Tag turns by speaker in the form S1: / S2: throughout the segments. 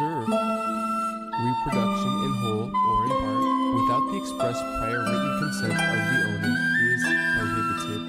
S1: preserve reproduction in whole or in part without the express prior written consent of the owner is prohibited.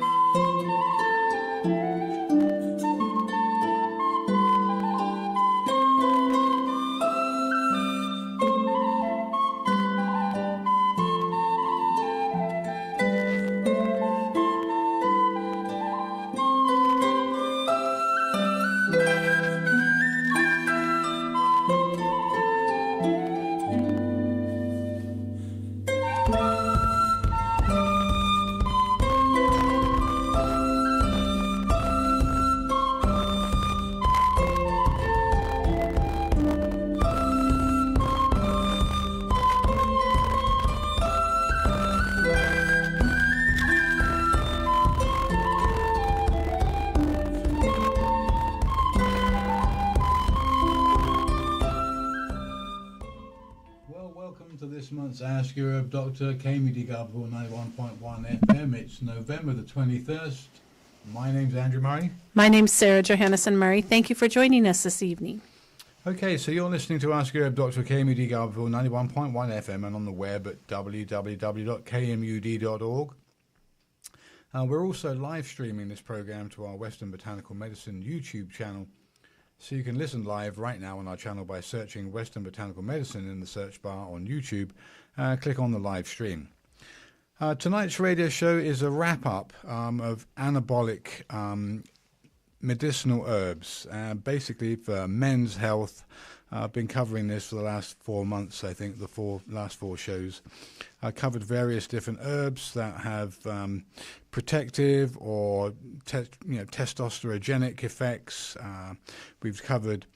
S2: Ask Your Herb Doctor, KMUD Garberville 91.1 FM. It's November the 21st. My name's Andrew Murray.
S3: My name's Sarah Johannesson Murray. Thank you for joining us this evening.
S2: Okay, so you're listening to Ask Your Herb Doctor, KMUD Garberville 91.1 FM and on the web at www.kmud.org. We're also live streaming this program to our Western Botanical Medicine YouTube channel. So you can listen live right now on our channel by searching Western Botanical Medicine in the search bar on YouTube. Click on the live stream. Tonight's radio show is a wrap-up of anabolic medicinal herbs, basically for men's health. I've been covering this for the last 4 months, I think, last four shows. I covered various different herbs that have protective or testosterogenic effects. We've covered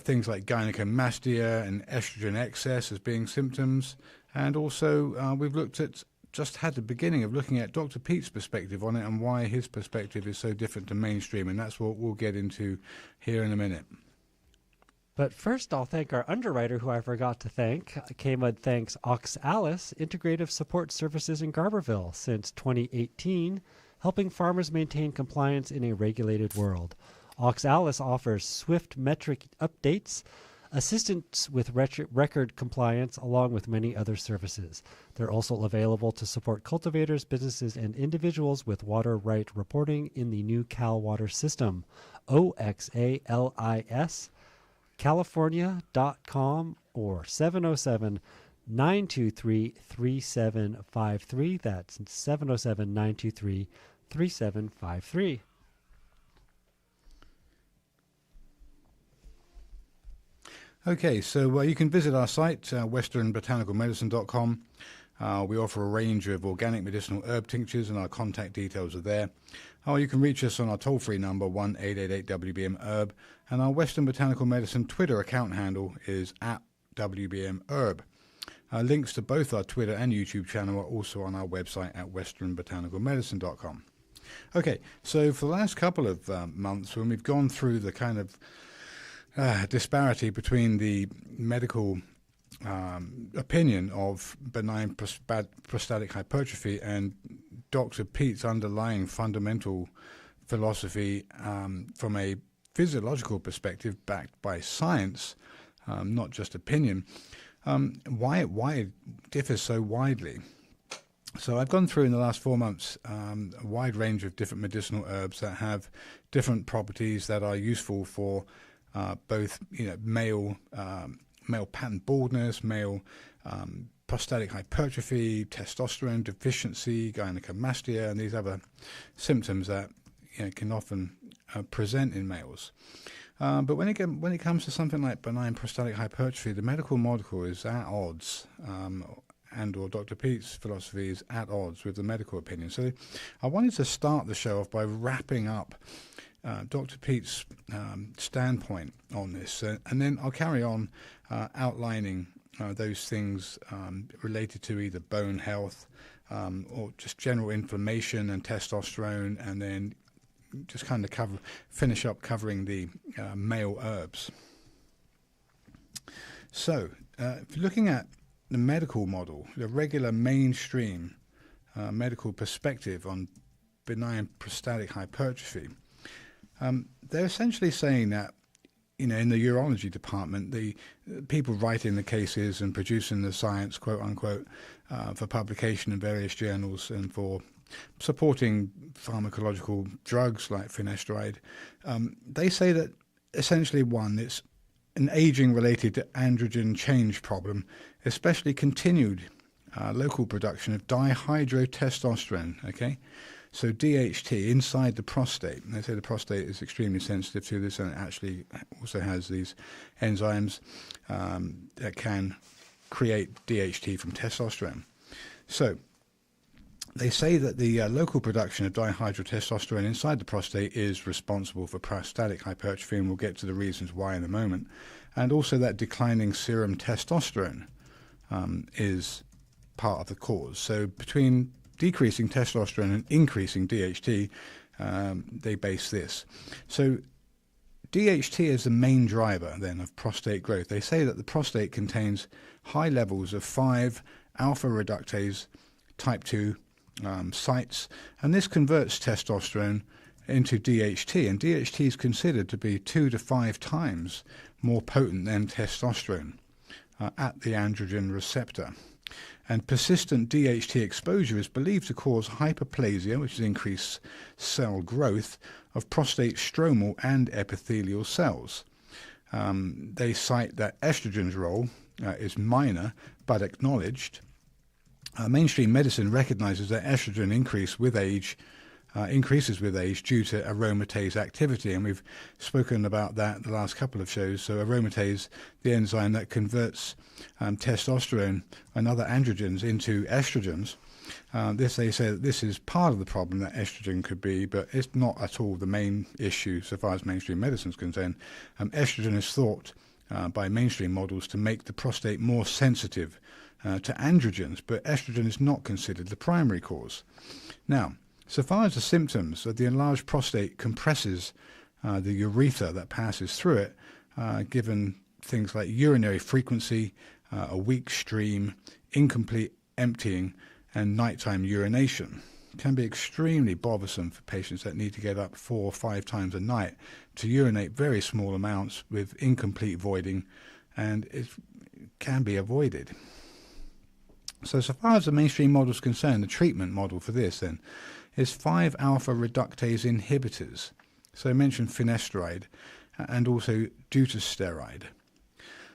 S2: things like gynecomastia and estrogen excess as being symptoms. And also we've had the beginning of looking at Dr. Pete's perspective on it and why his perspective is so different to mainstream. And that's what we'll get into here in a minute.
S4: But first, I'll thank our underwriter, who I forgot to thank. KMUD thanks Oxalis Integrative Support Services in Garberville since 2018, helping farmers maintain compliance in a regulated world. Oxalis offers swift metric updates, assistance with record compliance, along with many other services. They're also available to support cultivators, businesses, and individuals with water right reporting in the new Cal Water system. OXALIS. California.com or 707-923-3753. That's 707-923-3753.
S2: Okay, so you can visit our site, westernbotanicalmedicine.com. We offer a range of organic medicinal herb tinctures, and our contact details are there. Or you can reach us on our toll-free number, 1-888-WBM-HERB, and our Western Botanical Medicine Twitter account handle is @WBMHerb. Links to both our Twitter and YouTube channel are also on our website at westernbotanicalmedicine.com. Okay, so for the last couple of months, when we've gone through the kind of disparity between the medical opinion of benign prostatic hypertrophy and Dr. Pete's underlying fundamental philosophy from a physiological perspective backed by science, not just opinion, why it differs so widely. So I've gone through in the last 4 months a wide range of different medicinal herbs that have different properties that are useful for both male pattern baldness, male prostatic hypertrophy, testosterone deficiency, gynecomastia, and these other symptoms that can often present in males. But when it comes to something like benign prostatic hypertrophy, the medical model is at odds, or Dr. Pete's philosophy is at odds with the medical opinion. So I wanted to start the show off by wrapping up Dr. Pete's standpoint on this, and then I'll carry on outlining those things related to either bone health or just general inflammation and testosterone, and then just kind of finish up covering the male herbs. So if you're looking at the medical model, the regular mainstream medical perspective on benign prostatic hypertrophy, they're essentially saying that in the urology department, the people writing the cases and producing the science, quote unquote, for publication in various journals and for supporting pharmacological drugs like finasteride, they say that essentially, one, it's an aging-related androgen change problem, especially continued local production of dihydrotestosterone, okay? So DHT inside the prostate. They say the prostate is extremely sensitive to this, and it actually also has these enzymes that can create DHT from testosterone. So they say that the local production of dihydrotestosterone inside the prostate is responsible for prostatic hypertrophy, and we'll get to the reasons why in a moment. And also that declining serum testosterone is part of the cause. So between decreasing testosterone and increasing DHT, they base this. So DHT is the main driver then of prostate growth. They say that the prostate contains high levels of 5-alpha reductase type 2 sites, and this converts testosterone into DHT, and DHT is considered to be 2 to 5 times more potent than testosterone at the androgen receptor. And persistent DHT exposure is believed to cause hyperplasia, which is increased cell growth of prostate stromal and epithelial cells. They cite that estrogen's role is minor but acknowledged. Mainstream medicine recognizes that estrogen increases with age due to aromatase activity, and we've spoken about that the last couple of shows. So aromatase, the enzyme that converts testosterone and other androgens into estrogens, they say that this is part of the problem that estrogen could be, but it's not at all the main issue so far as mainstream medicine is concerned. Estrogen is thought by mainstream models to make the prostate more sensitive to androgens, but estrogen is not considered the primary cause. Now, so far as the symptoms, the enlarged prostate compresses the urethra that passes through it, given things like urinary frequency, a weak stream, incomplete emptying, and nighttime urination. It can be extremely bothersome for patients that need to get up 4 or 5 times a night to urinate very small amounts with incomplete voiding, and it can be avoided. So far as the mainstream model is concerned, the treatment model for this then is 5-alpha reductase inhibitors. So I mentioned finasteride and also dutasteride.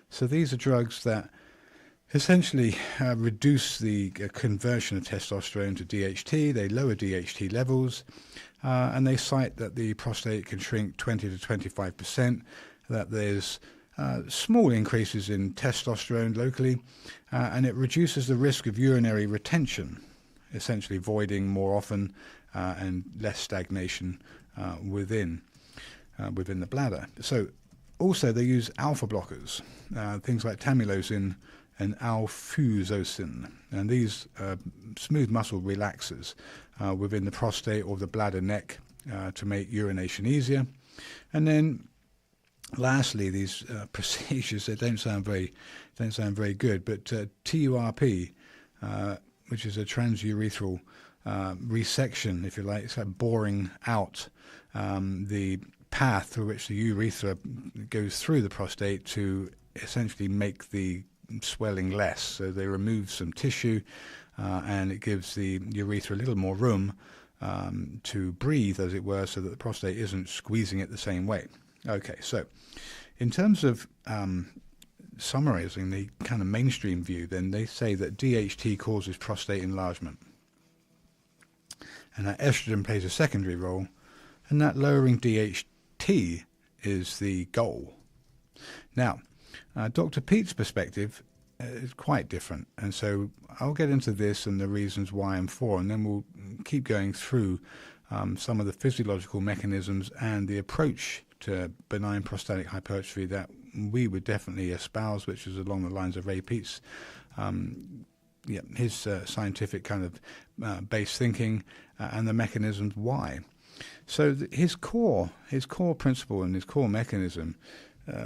S2: So these are drugs that essentially reduce the conversion of testosterone to DHT. They lower DHT levels, and they cite that the prostate can shrink 20 to 25%, that there's small increases in testosterone locally, and it reduces the risk of urinary retention, essentially voiding more often and less stagnation within the bladder. So also they use alpha blockers, things like tamsulosin and alfuzosin, and these smooth muscle relaxers within the prostate or the bladder neck to make urination easier. And then lastly, these procedures that don't sound very good, but TURP, which is a transurethral resection, if you like. It's like boring out the path through which the urethra goes through the prostate to essentially make the swelling less. So they remove some tissue, and it gives the urethra a little more room to breathe, as it were, so that the prostate isn't squeezing it the same way. Okay, so in terms of summarizing the kind of mainstream view, then they say that DHT causes prostate enlargement, and that estrogen plays a secondary role, and that lowering DHT is the goal. Now, Dr. Pete's perspective is quite different, and so I'll get into this and the reasons why and for, and then we'll keep going through some of the physiological mechanisms and the approach to benign prostatic hypertrophy that we would definitely espouse, which is along the lines of Ray Pete's, his scientific kind of base thinking and the mechanisms why. So his core principle and his core mechanism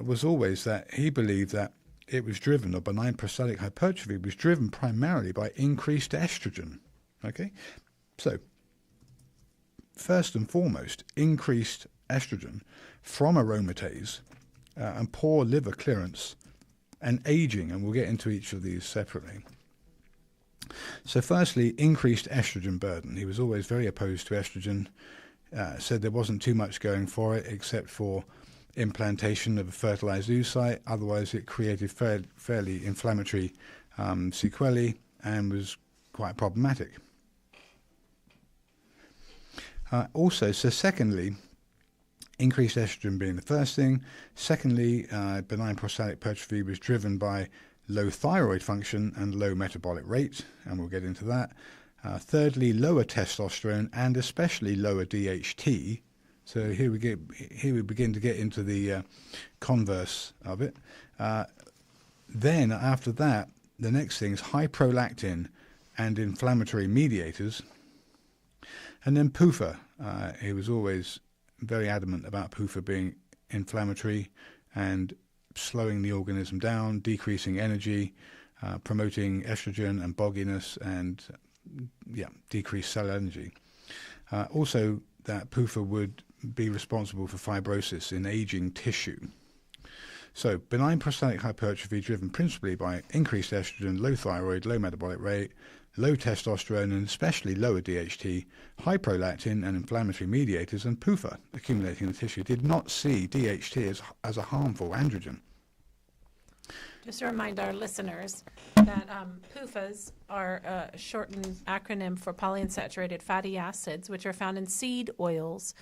S2: was always that he believed that it was driven, or benign prostatic hypertrophy was driven primarily by increased estrogen. Okay, so first and foremost, increased estrogen from aromatase and poor liver clearance and aging, and we'll get into each of these separately. So firstly, increased estrogen burden. He was always very opposed to estrogen, said there wasn't too much going for it except for implantation of a fertilized oocyte. Otherwise, it created fairly inflammatory sequelae and was quite problematic. Also, so secondly, increased estrogen being the first thing. Secondly, benign prostatic hypertrophy was driven by low thyroid function and low metabolic rate, and we'll get into that. Thirdly, lower testosterone and especially lower DHT. So here we begin to get into the converse of it. Then after that, the next thing is high prolactin and inflammatory mediators. And then PUFA. He was always very adamant about PUFA being inflammatory and slowing the organism down, decreasing energy, promoting estrogen and bogginess, and decreased cell energy. Also, that PUFA would be responsible for fibrosis in aging tissue. So, benign prostatic hypertrophy driven principally by increased estrogen, low thyroid, low metabolic rate, low testosterone, and especially lower DHT, high prolactin and inflammatory mediators, and PUFA accumulating in the tissue. Did not see DHT as a harmful androgen.
S3: Just to remind our listeners that PUFAs are a shortened acronym for polyunsaturated fatty acids, which are found in seed oils.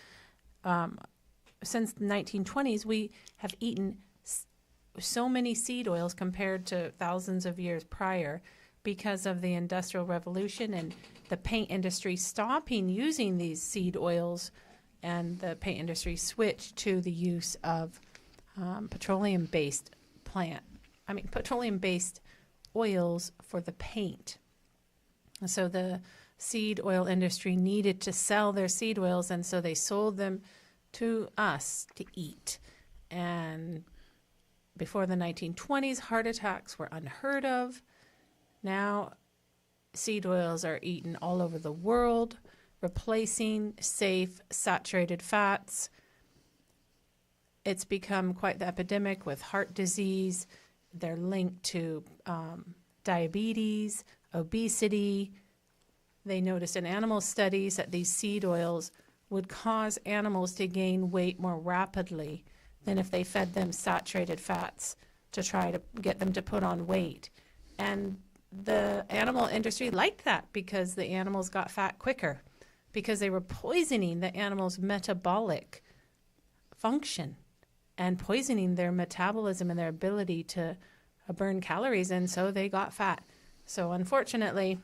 S3: Since the 1920s, we have eaten so many seed oils compared to thousands of years prior because of the Industrial Revolution and the paint industry stopping using these seed oils, and the paint industry switched to the use of petroleum-based oils for the paint. So the seed oil industry needed to sell their seed oils, and so they sold them to us to eat. And before the 1920s, heart attacks were unheard of. Now, seed oils are eaten all over the world, replacing safe saturated fats. It's become quite the epidemic with heart disease. They're linked to diabetes, obesity. They noticed in animal studies that these seed oils would cause animals to gain weight more rapidly than if they fed them saturated fats to try to get them to put on weight. And the animal industry liked that because the animals got fat quicker, because they were poisoning the animal's metabolic function and poisoning their metabolism and their ability to burn calories, and so they got fat. So unfortunately,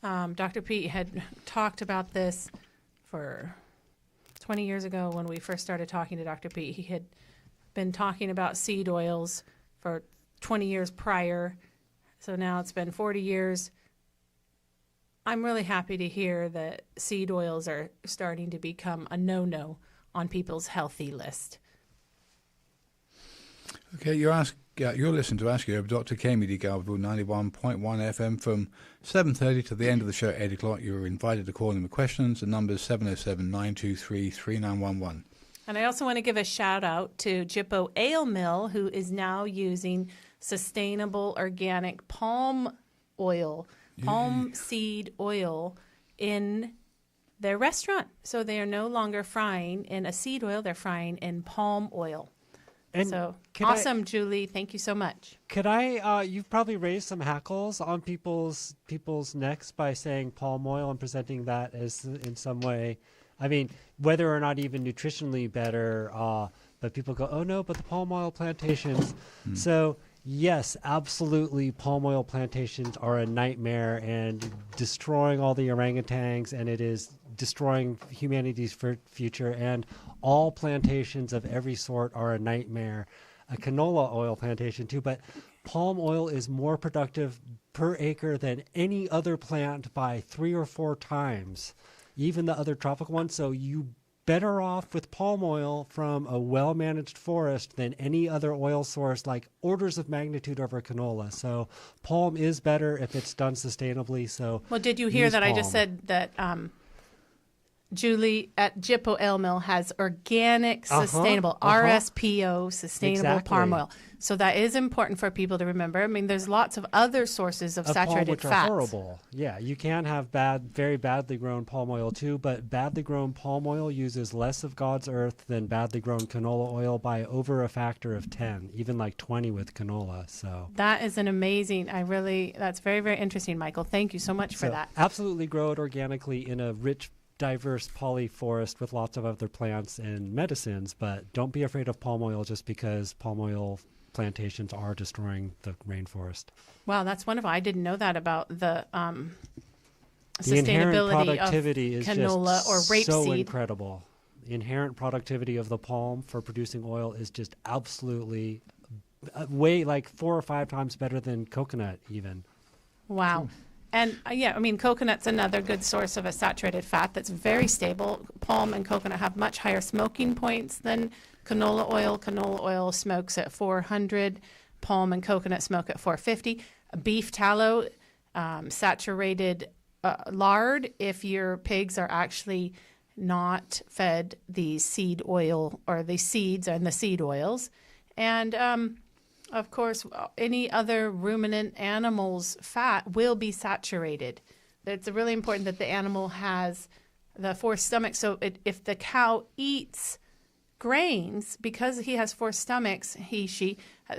S3: Dr. Pete had talked about this for 20 years ago when we first started talking to Dr. Pete. He had been talking about seed oils for 20 years prior, so now it's been 40 years. I'm really happy to hear that seed oils are starting to become a no-no on people's healthy list. Okay,
S2: you're listening to Ask You of Dr. KMUD Garberville 91.1 FM from 7:30 to the end of the show at 8 o'clock. You're invited to call in with questions. The number is 707-923-3911.
S3: And I also want to give a shout out to Jippo Ale Mill, who is now using sustainable organic palm seed oil in their restaurant. So they are no longer frying in a seed oil, they're frying in palm oil. And so awesome, Julie. Thank you so much.
S4: Could I, you've probably raised some hackles on people's necks by saying palm oil and presenting that as in some way, I mean, whether or not even nutritionally better, but people go, oh no, but the palm oil plantations. So yes, absolutely, palm oil plantations are a nightmare and destroying all the orangutans, and it is destroying humanity's future, and all plantations of every sort are a nightmare. A canola oil plantation too, but palm oil is more productive per acre than any other plant by 3 or 4 times, even the other tropical ones. So you better off with palm oil from a well-managed forest than any other oil source, like orders of magnitude over canola. So palm is better if it's done sustainably. So
S3: well, did you hear that palm. I just said that Julie at Jippo Ale Mill has organic, sustainable, RSPO, sustainable palm oil. So that is important for people to remember. I mean, there's lots of other sources of saturated
S4: palm, which
S3: fats.
S4: are horrible. Yeah, you can have very badly grown palm oil too, but badly grown palm oil uses less of God's earth than badly grown canola oil by over a factor of 10, even like 20 with canola. So
S3: that is an amazing, that's very, very interesting, Michael. Thank you so much for that.
S4: Absolutely grow it organically in a rich, diverse polyforest with lots of other plants and medicines, but don't be afraid of palm oil just because palm oil plantations are destroying the rainforest.
S3: Wow, that's wonderful. I didn't know that about the
S4: inherent
S3: sustainability
S4: productivity
S3: of
S4: is
S3: canola
S4: just
S3: or rapeseed.
S4: So incredible. The inherent productivity of the palm for producing oil is just absolutely way like 4 or 5 times better than coconut even.
S3: Wow. And I mean, coconut's another good source of a saturated fat that's very stable. Palm and coconut have much higher smoking points than canola oil. Canola oil smokes at 400. Palm and coconut smoke at 450. Beef tallow, saturated lard, if your pigs are actually not fed the seed oil or the seeds and the seed oils. And of course, any other ruminant animal's fat will be saturated. It's really important that the animal has the forced stomach. So if the cow eats grains, because he has forced stomachs,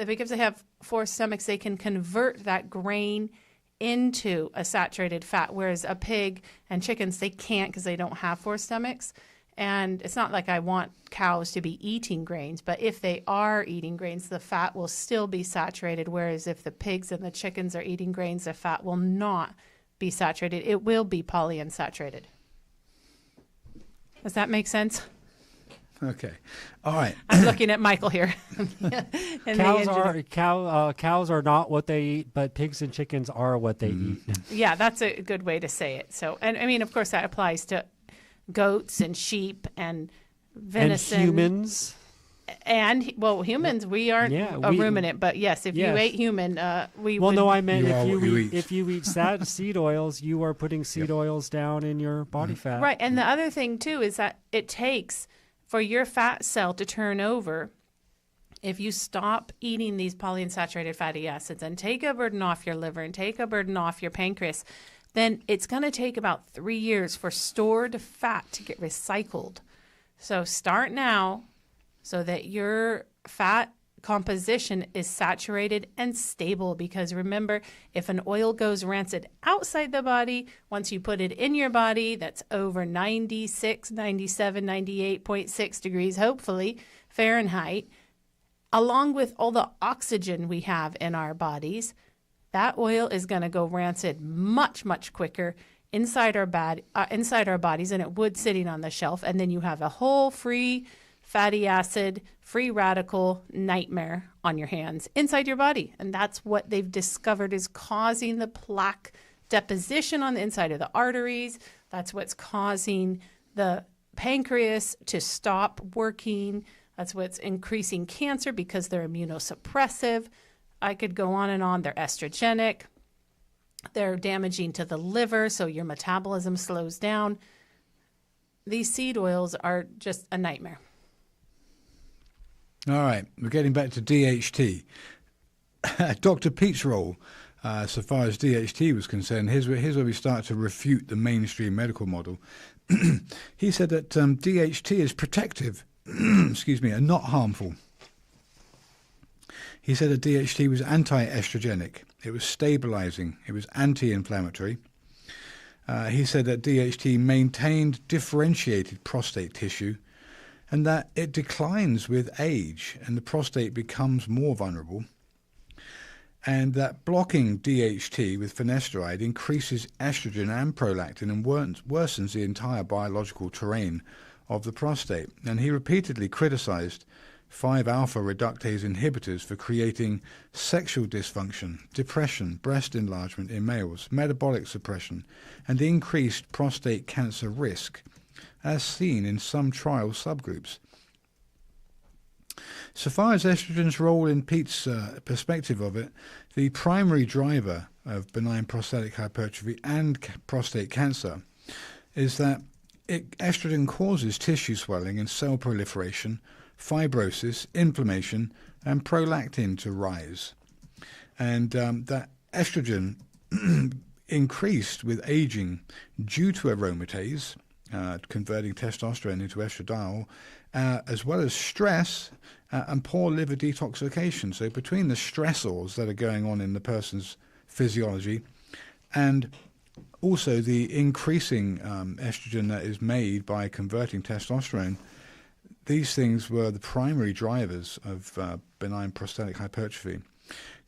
S3: because they have forced stomachs, they can convert that grain into a saturated fat, whereas a pig and chickens, they can't because they don't have forced stomachs. And it's not like I want cows to be eating grains, but if they are eating grains, the fat will still be saturated, whereas if the pigs and the chickens are eating grains, the fat will not be saturated. It will be polyunsaturated. Does that make sense?
S2: Okay. All right.
S3: I'm looking at Michael here.
S4: Cows are not what they eat, but pigs and chickens are what they eat.
S3: Yeah, that's a good way to say it. So, and I mean, of course, that applies to goats and sheep and venison.
S4: And humans.
S3: And, humans, we aren't a ruminant, but yes, if you ate human, we would.
S4: Well, no, I meant if you eat seed oils, you are putting seed oils down in your body fat.
S3: Right, and the other thing, too, is that it takes for your fat cell to turn over. If you stop eating these polyunsaturated fatty acids and take a burden off your liver and take a burden off your pancreas, then it's going to take about 3 years for stored fat to get recycled. So start now so that your fat composition is saturated and stable, because remember, if an oil goes rancid outside the body, once you put it in your body, that's over 96, 97, 98.6 degrees, hopefully, Fahrenheit, along with all the oxygen we have in our bodies, that oil is going to go rancid much, much quicker inside our bodies than it would sitting on the shelf. And then you have a whole free fatty acid, free radical nightmare on your hands inside your body. And that's what they've discovered is causing the plaque deposition on the inside of the arteries. That's what's causing the pancreas to stop working. That's what's increasing cancer because they're immunosuppressive. I could go on and on. They're estrogenic. They're damaging to the liver, so your metabolism slows down. These seed oils are just a nightmare.
S2: All right, we're getting back to DHT. Dr. Pete's role, so far as DHT was concerned, here's where we start to refute the mainstream medical model. He said that DHT is protective, and not harmful. He said that DHT was anti-estrogenic, it was stabilizing, it was anti-inflammatory. He said that DHT maintained differentiated prostate tissue and that it declines with age and the prostate becomes more vulnerable, and that blocking DHT with finasteride increases estrogen and prolactin and worsens the entire biological terrain of the prostate. And he repeatedly criticized 5-alpha reductase inhibitors for creating sexual dysfunction, depression, breast enlargement in males, metabolic suppression, and increased prostate cancer risk, as seen in some trial subgroups. So far as estrogen's role in Pete's perspective of it, the primary driver of benign prostatic hypertrophy and prostate cancer is that estrogen causes tissue swelling and cell proliferation, fibrosis, inflammation, and prolactin to rise. And that estrogen increased with aging due to aromatase, converting testosterone into estradiol, as well as stress and poor liver detoxification. So between the stressors that are going on in the person's physiology and also the increasing estrogen that is made by converting testosterone, these things were the primary drivers of benign prostatic hypertrophy.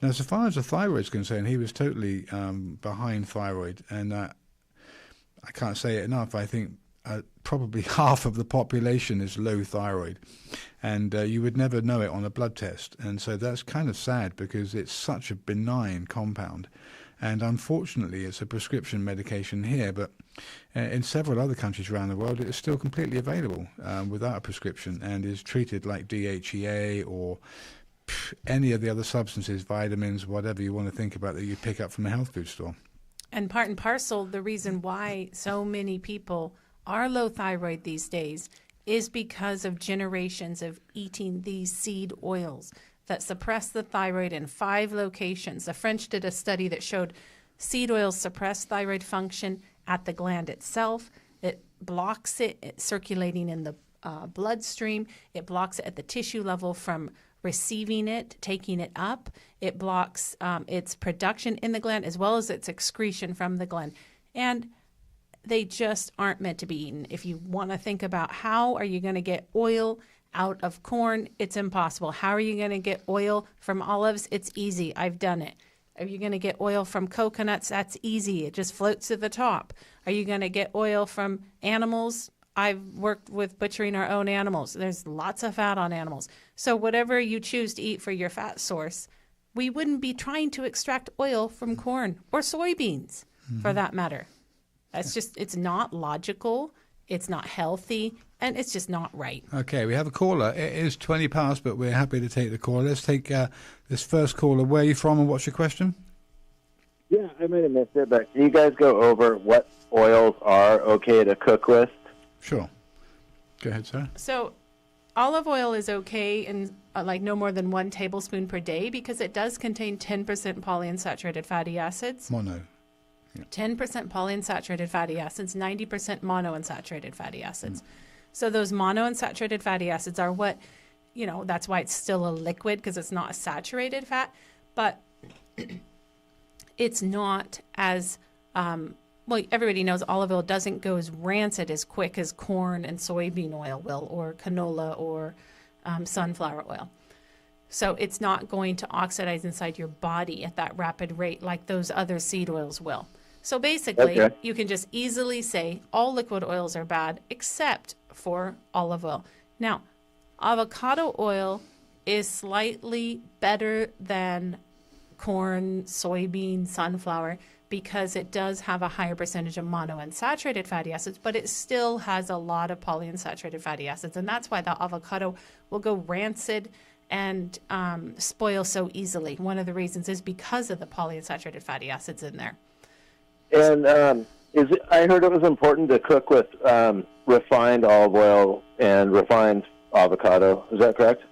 S2: Now, so far as the thyroid is concerned, he was totally behind thyroid, and I can't say it enough. I think probably half of the population is low thyroid, and you would never know it on a blood test. And so that's kind of sad because it's such a benign compound. And unfortunately, it's a prescription medication here, but in several other countries around the world, it is still completely available without a prescription and is treated like DHEA or any of the other substances, vitamins, whatever you want to think about that you pick up from a health food store.
S3: And part and parcel, the reason why so many people are low thyroid these days is because of generations of eating these seed oils that suppress the thyroid in 5 locations. The French did a study that showed seed oils suppress thyroid function at the gland itself. It blocks it circulating in the bloodstream. It blocks it at the tissue level from receiving it, taking it up. It blocks its production in the gland as well as its excretion from the gland. And they just aren't meant to be eaten. If you want to think about how are you going to get oil out of corn, it's impossible. How are you going to get oil from olives? It's easy. I've done it. Are you going to get oil from coconuts? That's easy. It just floats to the top. Are you going to get oil from animals? I've worked with butchering our own animals. There's lots of fat on animals. So whatever you choose to eat for your fat source, we wouldn't be trying to extract oil from corn or soybeans for that matter. That's just, it's not logical. It's not healthy, and it's just not right.
S2: Okay, we have a caller. It is 20 past, but we're happy to take the call. Let's take this first caller. Where are you from and what's your question?
S5: Yeah, I might have missed it, but can you guys go over what oils are okay to cook with?
S2: Sure. Go ahead, sir.
S3: So olive oil is okay in like no more than 1 tablespoon per day because it does contain 10% polyunsaturated fatty acids.
S2: Mono.
S3: 10% polyunsaturated fatty acids, 90% monounsaturated fatty acids. So those monounsaturated fatty acids are what, that's why it's still a liquid because it's not a saturated fat, but it's not as, everybody knows olive oil doesn't go as rancid as quick as corn and soybean oil will, or canola or sunflower oil. So it's not going to oxidize inside your body at that rapid rate like those other seed oils will. So basically, you can just easily say all liquid oils are bad except for olive oil. Now, avocado oil is slightly better than corn, soybean, sunflower because it does have a higher percentage of monounsaturated fatty acids, but it still has a lot of polyunsaturated fatty acids. And that's why the avocado will go rancid and spoil so easily. One of the reasons is because of the polyunsaturated fatty acids in there.
S5: And I heard it was important to cook with refined olive oil and refined avocado. Is that correct?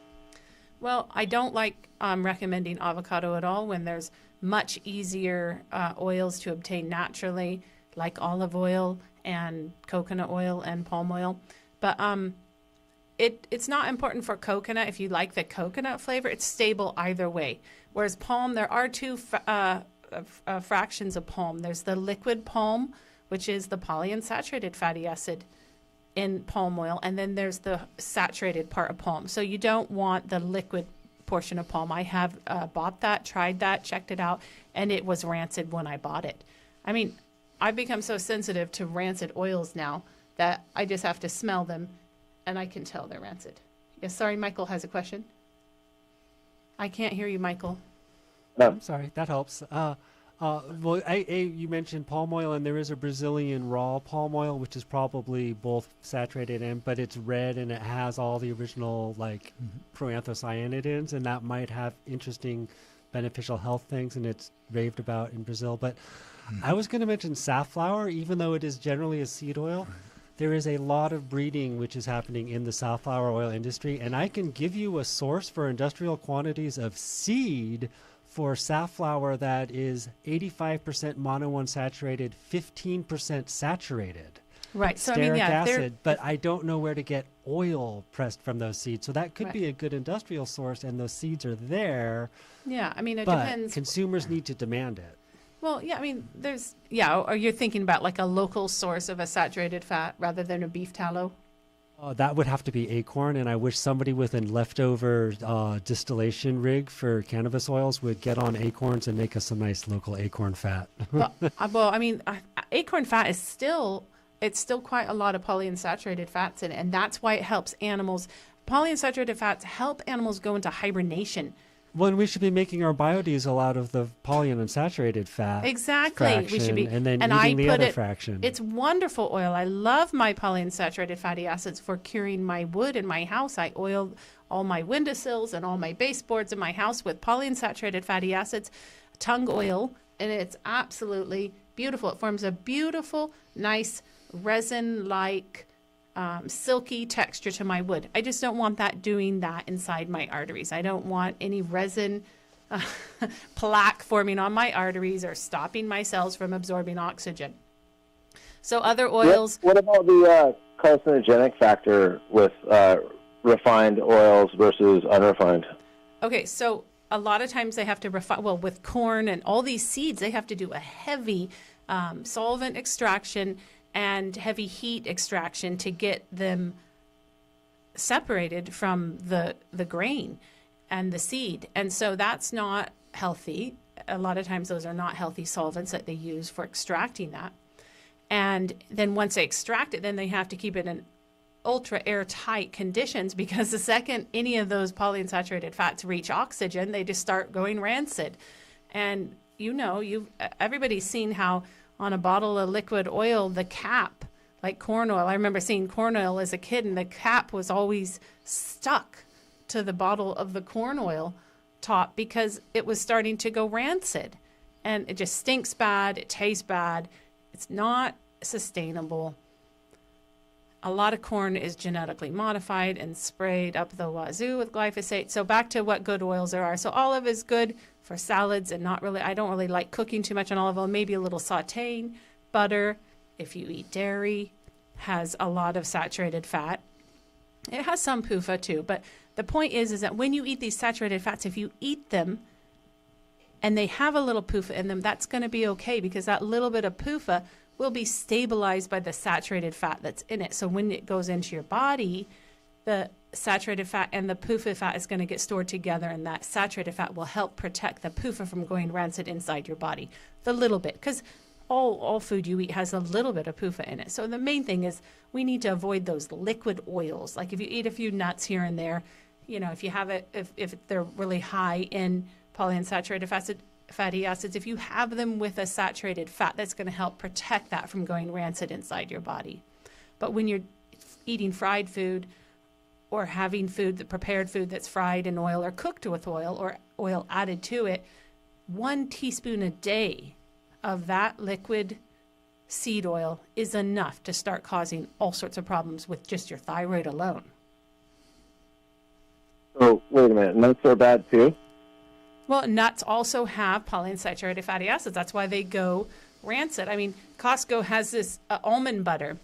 S3: Well, I don't like recommending avocado at all when there's much easier oils to obtain naturally, like olive oil and coconut oil and palm oil. But it's not important for coconut. If you like the coconut flavor, it's stable either way. Whereas palm, there are 2 fractions of palm. There's the liquid palm, which is the polyunsaturated fatty acid in palm oil, and then there's the saturated part of palm. So you don't want the liquid portion of palm. I have bought that, tried that, checked it out, and it was rancid when I bought it. I mean, I've become so sensitive to rancid oils now that I just have to smell them, and I can tell they're rancid. Yes, sorry, Michael has a question. I can't hear you, Michael.
S4: I'm sorry, that helps. You mentioned palm oil, and there is a Brazilian raw palm oil, which is probably both saturated but it's red and it has all the original proanthocyanidins, and that might have interesting beneficial health things, and it's raved about in Brazil. But I was going to mention safflower, even though it is generally a seed oil. there is a lot of breeding which is happening in the safflower oil industry, and I can give you a source for industrial quantities of seed for safflower that is 85% monounsaturated, 15% saturated.
S3: Right. So,
S4: Stearic
S3: yeah,
S4: acid, but I don't know where to get oil pressed from those seeds. So that could
S3: Right.
S4: be a good industrial source, and those seeds are there,
S3: yeah, I mean, it
S4: but
S3: depends.
S4: consumers need to demand it.
S3: Well, yeah, I mean, or you're thinking about like a local source of a saturated fat rather than a beef tallow?
S4: That would have to be acorn, and I wish somebody with a leftover distillation rig for cannabis oils would get on acorns and make us some nice local acorn fat.
S3: Well, I mean, acorn fat is still quite a lot of polyunsaturated fats in it, and that's why it helps animals. Polyunsaturated fats help animals go into hibernation.
S4: Well, we should be making our biodiesel out of the polyunsaturated fat.
S3: Exactly.
S4: Fraction,
S3: We should be,
S4: and then
S3: I
S4: eating the
S3: put
S4: other
S3: it,
S4: fraction.
S3: It's wonderful oil. I love my polyunsaturated fatty acids for curing my wood in my house. I oil all my windowsills and all my baseboards in my house with polyunsaturated fatty acids, tung oil, and it's absolutely beautiful. It forms a beautiful, nice resin-like silky texture to my wood. I just don't want that doing that inside my arteries. I don't want any resin plaque forming on my arteries or stopping my cells from absorbing oxygen. So other oils.
S5: What about the carcinogenic factor with refined oils versus unrefined?
S3: Okay, so a lot of times they have to refine, well, with corn and all these seeds, they have to do a heavy solvent extraction and heavy heat extraction to get them separated from the grain and the seed. And so that's not healthy. A lot of times those are not healthy solvents that they use for extracting that. And then once they extract it, then they have to keep it in ultra airtight conditions, because the second any of those polyunsaturated fats reach oxygen, they just start going rancid. And everybody's seen how on a bottle of liquid oil, the cap, like corn oil. I remember seeing corn oil as a kid, and the cap was always stuck to the bottle of the corn oil top because it was starting to go rancid. And it just stinks bad. It tastes bad. It's not sustainable. A lot of corn is genetically modified and sprayed up the wazoo with glyphosate. So back to what good oils there are. So olive is good for salads, and I don't really like cooking too much on olive oil, maybe a little sauteing. Butter, if you eat dairy, has a lot of saturated fat. It has some PUFA too, but the point is that when you eat these saturated fats, if you eat them and they have a little PUFA in them, that's going to be okay, because that little bit of PUFA will be stabilized by the saturated fat that's in it. So when it goes into your body, the saturated fat and the PUFA fat is going to get stored together, and that saturated fat will help protect the PUFA from going rancid inside your body. The little bit, because all food you eat has a little bit of PUFA in it. So the main thing is we need to avoid those liquid oils. Like if you eat a few nuts here and there, if you have it, if they're really high in polyunsaturated fatty acids, if you have them with a saturated fat, that's going to help protect that from going rancid inside your body. But when you're eating fried food or having prepared food that's fried in oil or cooked with oil or oil added to it, 1 teaspoon a day of that liquid seed oil is enough to start causing all sorts of problems with just your thyroid alone.
S5: So, wait a minute, nuts are bad too?
S3: Well, nuts also have polyunsaturated fatty acids. That's why they go rancid. I mean, Costco has this almond butter,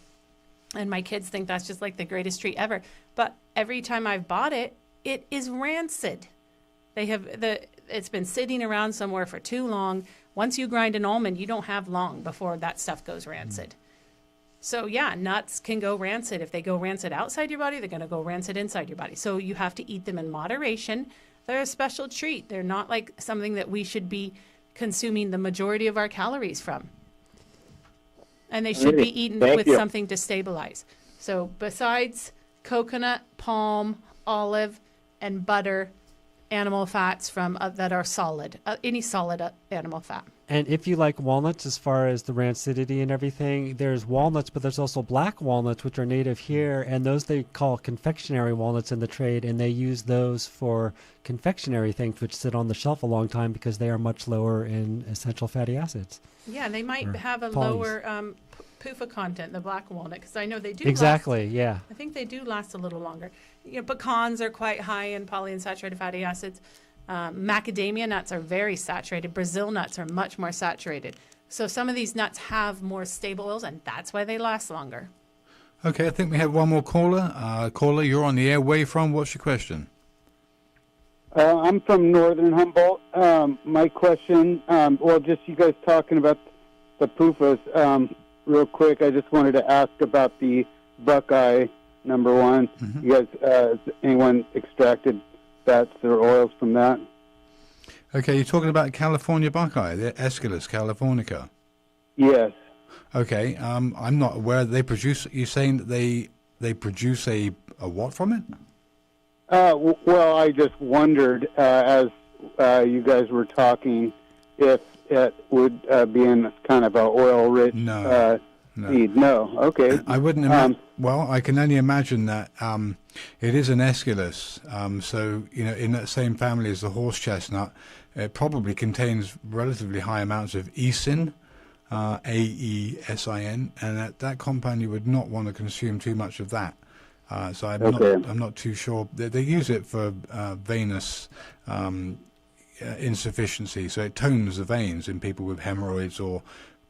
S3: and my kids think that's just like the greatest treat ever. But every time I've bought it, it is rancid. It's been sitting around somewhere for too long. Once you grind an almond, you don't have long before that stuff goes rancid. So yeah, nuts can go rancid. If they go rancid outside your body, they're going to go rancid inside your body. So you have to eat them in moderation. They're a special treat. They're not like something that we should be consuming the majority of our calories from. And they should be eaten with something to stabilize. So besides coconut, palm, olive, and butter, animal fats that are solid, any solid animal fat.
S4: And if you like walnuts, as far as the rancidity and everything, there's walnuts, but there's also black walnuts, which are native here, and those they call confectionery walnuts in the trade, and they use those for confectionery things, which sit on the shelf a long time because they are much lower in essential fatty acids.
S3: Yeah, they might have a
S4: polys.
S3: lower PUFA content, the black walnut, because I know they do
S4: Exactly,
S3: last,
S4: yeah.
S3: I think they do last a little longer. Pecans are quite high in polyunsaturated fatty acids. Macadamia nuts are very saturated. Brazil nuts are much more saturated. So some of these nuts have more stable oils, and that's why they last longer.
S2: Okay, I think we have one more caller. Caller, you're on the air. Where are you from? What's your question?
S6: I'm from Northern Humboldt. My question, just you guys talking about the PUFAs, real quick, I just wanted to ask about the Buckeye, number one.
S2: Mm-hmm.
S6: You guys, has anyone extracted fats or oils from that?
S2: Okay, you're talking about California Buckeye, the Aeschylus californica.
S6: Yes.
S2: Okay, I'm not aware they produce. You're saying that they produce a what from it?
S6: Well, I just wondered, as you guys were talking, if it would be in kind of an oil-rich seed. No. Okay.
S2: I wouldn't imagine. Well, I can only imagine that it is an Aeschylus. So, in that same family as the horse chestnut, it probably contains relatively high amounts of esin, AESIN, and that compound you would not want to consume too much of that. So I'm not too sure. They use it for venous insufficiency, so it tones the veins in people with hemorrhoids or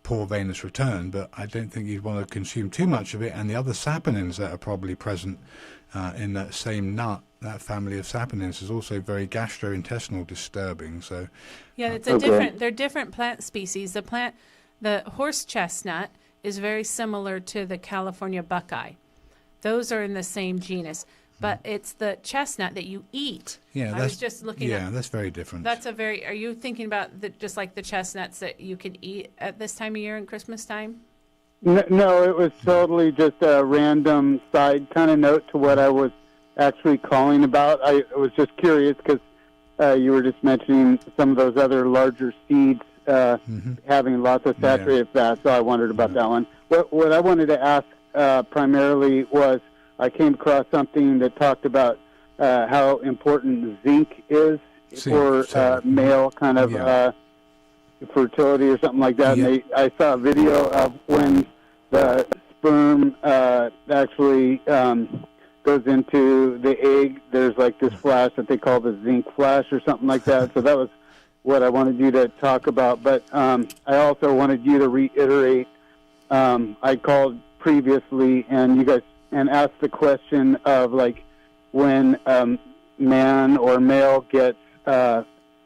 S2: poor venous return, but I don't think you'd want to consume too much of it. And the other saponins that are probably present in that same nut, that family of saponins, is also very gastrointestinal disturbing. So
S3: yeah, it's they're different plant species. The horse chestnut is very similar to the California buckeye. Those are in the same genus, but it's the chestnut that you eat.
S2: Yeah,
S3: I was just looking at.
S2: Yeah, that's very different.
S3: Are you thinking about just like the chestnuts that you can eat at this time of year and Christmas time?
S6: No, it was totally just a random side kind of note to what I was actually calling about. I was just curious because you were just mentioning some of those other larger seeds having lots of saturated fat, so I wondered about that one. What I wanted to ask primarily was I came across something that talked about how important zinc is for male kind of fertility or something like that. And I saw a video of when the sperm actually goes into the egg. There's like this flash that they call the zinc flash or something like that. So that was what I wanted you to talk about. But I also wanted you to reiterate. I called previously and asked the question of like when man or male gets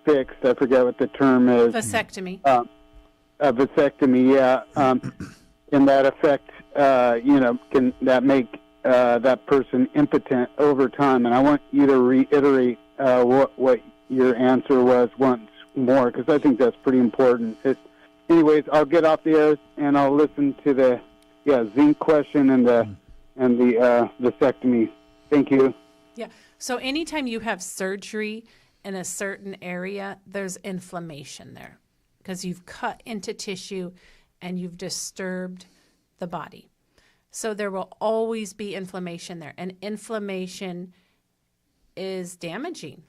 S6: fixed, I forget what the term is.
S3: Vasectomy.
S6: A vasectomy, yeah. Can that affect, can that make that person impotent over time? And I want you to reiterate what your answer was once more, because I think that's pretty important. Anyways, I'll get off the air and I'll listen to the zinc question and the vasectomy. Thank you.
S3: Yeah. So anytime you have surgery in a certain area, there's inflammation there because you've cut into tissue and you've disturbed the body. So there will always be inflammation there, and inflammation is damaging.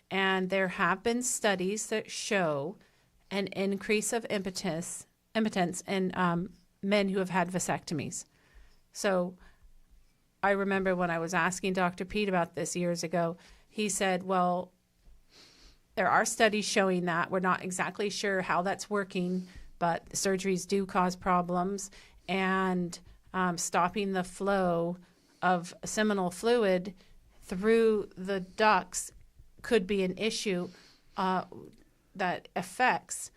S3: And there have been studies that show an increase of impotence in men who have had vasectomies. So I remember when I was asking Dr. Pete about this years ago, he said, well, there are studies showing that. We're not exactly sure how that's working, but surgeries do cause problems, and stopping the flow of seminal fluid through the ducts could be an issue that affects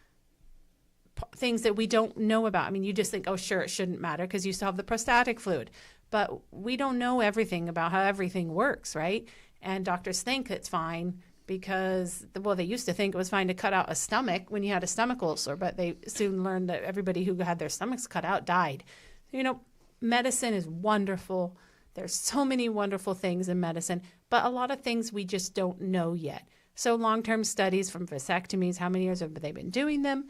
S3: things that we don't know about. I mean, you just think, oh, sure, it shouldn't matter because you still have the prostatic fluid. But we don't know everything about how everything works, right? And doctors think it's fine because, well, they used to think it was fine to cut out a stomach when you had a stomach ulcer, but they soon learned that everybody who had their stomachs cut out died. Medicine is wonderful. There's so many wonderful things in medicine, but a lot of things we just don't know yet. So long-term studies from vasectomies, how many years have they been doing them?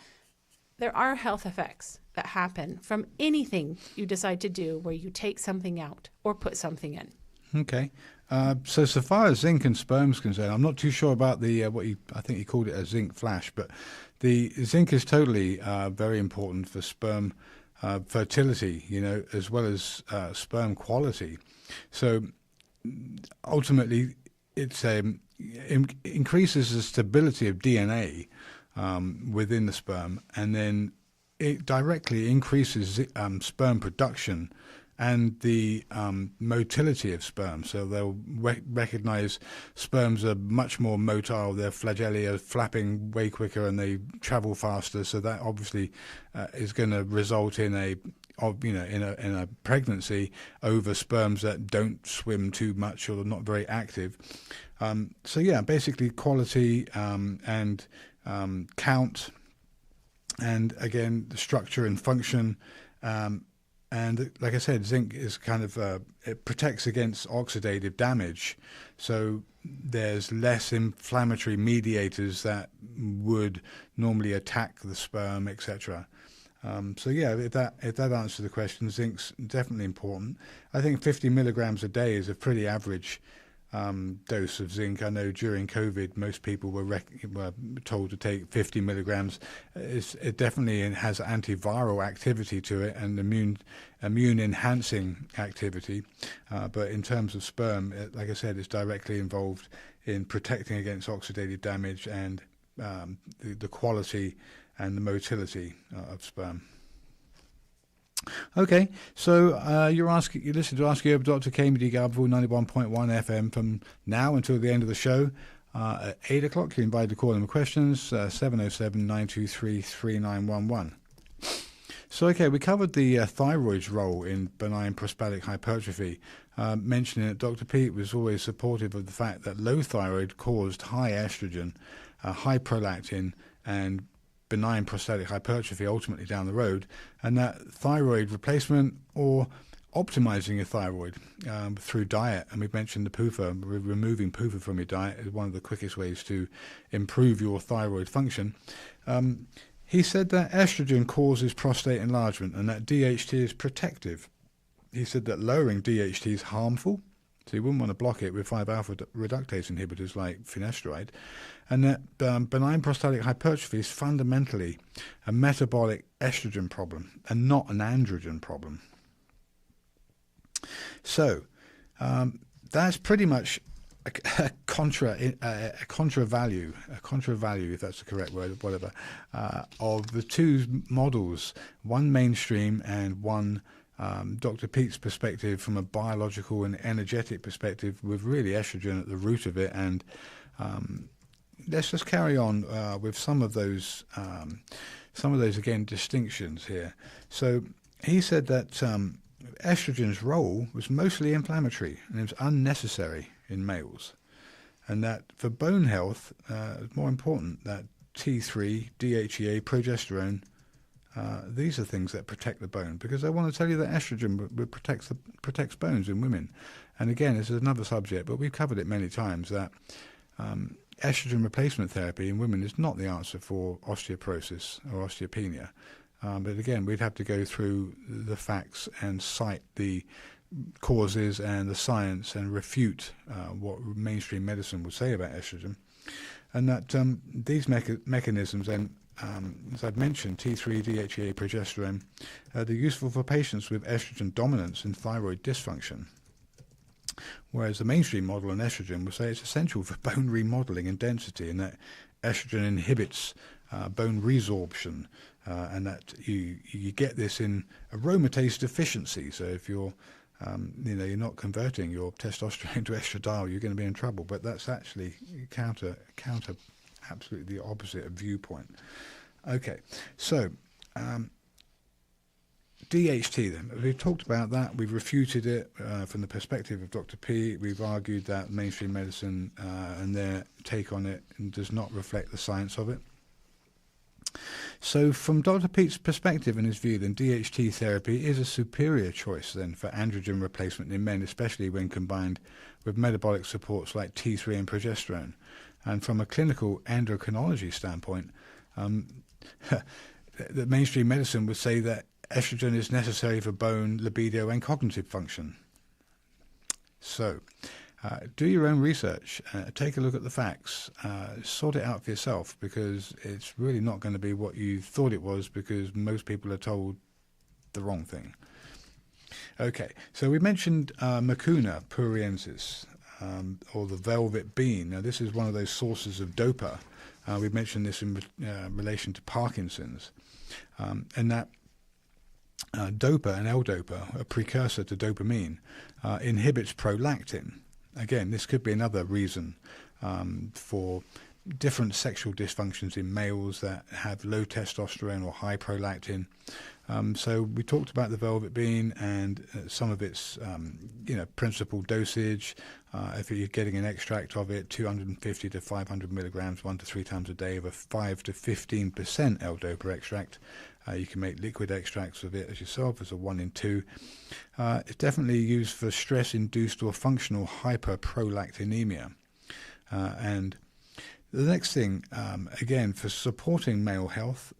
S3: There are health effects that happen from anything you decide to do where you take something out or put something in.
S2: Okay. So far as zinc and sperm is concerned, I'm not too sure about the I think you called it a zinc flash, but the zinc is totally very important for sperm fertility, as well as sperm quality. So ultimately, it's increases the stability of DNA within the sperm, and then it directly increases sperm production and the motility of sperm. So they'll recognize sperms are much more motile. Their flagellae are flapping way quicker and they travel faster. So that obviously is going to result in a pregnancy over sperms that don't swim too much or are not very active. So yeah, basically quality and count, and again the structure and function. And like I said, zinc is kind of, it protects against oxidative damage. So there's less inflammatory mediators that would normally attack the sperm, etc. So yeah, if that answers the question, zinc's definitely important. I think 50 milligrams a day is a pretty average dose of zinc. I know during COVID, most people were told to take 50 milligrams. It definitely has antiviral activity to it and immune enhancing activity. But in terms of sperm, like I said, it's directly involved in protecting against oxidative damage and the quality and the motility of sperm. Okay, so you listen to Ask Your Dr. KMUD Garberville 91.1 FM from now until the end of the show. At 8 o'clock, you're invited to call in with questions, 707-923-3911. So, okay, we covered the thyroid's role in benign prostatic hypertrophy, mentioning that Dr. Pete was always supportive of the fact that low thyroid caused high estrogen, high prolactin, and benign prostatic hypertrophy ultimately down the road, and that thyroid replacement or optimizing your thyroid through diet, and we've mentioned the PUFA, removing PUFA from your diet is one of the quickest ways to improve your thyroid function. He said that estrogen causes prostate enlargement and that DHT is protective. He said that lowering DHT is harmful, so you wouldn't want to block it with 5-alpha reductase inhibitors like finasteride, and that benign prostatic hypertrophy is fundamentally a metabolic estrogen problem and not an androgen problem. So that's pretty much a contra value, if that's the correct word, whatever, of the two models, one mainstream and one Dr. Pete's perspective from a biological and energetic perspective, with really estrogen at the root of it. And let's just carry on with some of those again distinctions here. So he said that estrogen's role was mostly inflammatory and it was unnecessary in males, and that for bone health, it's more important that T3, DHEA, progesterone. These are things that protect the bone, because I want to tell you that estrogen protects bones in women. And again, this is another subject, but we've covered it many times, that estrogen replacement therapy in women is not the answer for osteoporosis or osteopenia. But again, we'd have to go through the facts and cite the causes and the science and refute what mainstream medicine would say about estrogen. And that these mechanisms, and as I've mentioned, T3, DHEA, progesterone, they're useful for patients with estrogen dominance and thyroid dysfunction. Whereas the mainstream model on estrogen will say it's essential for bone remodeling and density, and that estrogen inhibits bone resorption, and that you get this in aromatase deficiency. So if you're you're not converting your testosterone to estradiol, you're going to be in trouble. But that's actually counter absolutely the opposite of viewpoint. Okay, so DHT then. We've talked about that. We've refuted it from the perspective of Dr. P. We've argued that mainstream medicine and their take on it does not reflect the science of it. So from Dr. Pete's perspective and his view, then DHT therapy is a superior choice then for androgen replacement in men, especially when combined with metabolic supports like T3 and progesterone. And from a clinical endocrinology standpoint, the mainstream medicine would say that estrogen is necessary for bone, libido, and cognitive function. So do your own research, take a look at the facts, sort it out for yourself, because it's really not going to be what you thought it was, because most people are told the wrong thing. Okay, so we mentioned Mucuna pruriensis, or the velvet bean. Now, this is one of those sources of dopa. We mentioned this in relation to Parkinson's, and that dopa and L-dopa, a precursor to dopamine, inhibits prolactin. Again, this could be another reason for different sexual dysfunctions in males that have low testosterone or high prolactin. So we talked about the velvet bean and some of its, principal dosage. If you're getting an extract of it, 250 to 500 milligrams 1 to 3 times a day of a 5 to 15% L-dopa extract. You can make liquid extracts of it as yourself as a 1 in 2. It's definitely used for stress-induced or functional hyperprolactinemia. And the next thing, again, for supporting male health,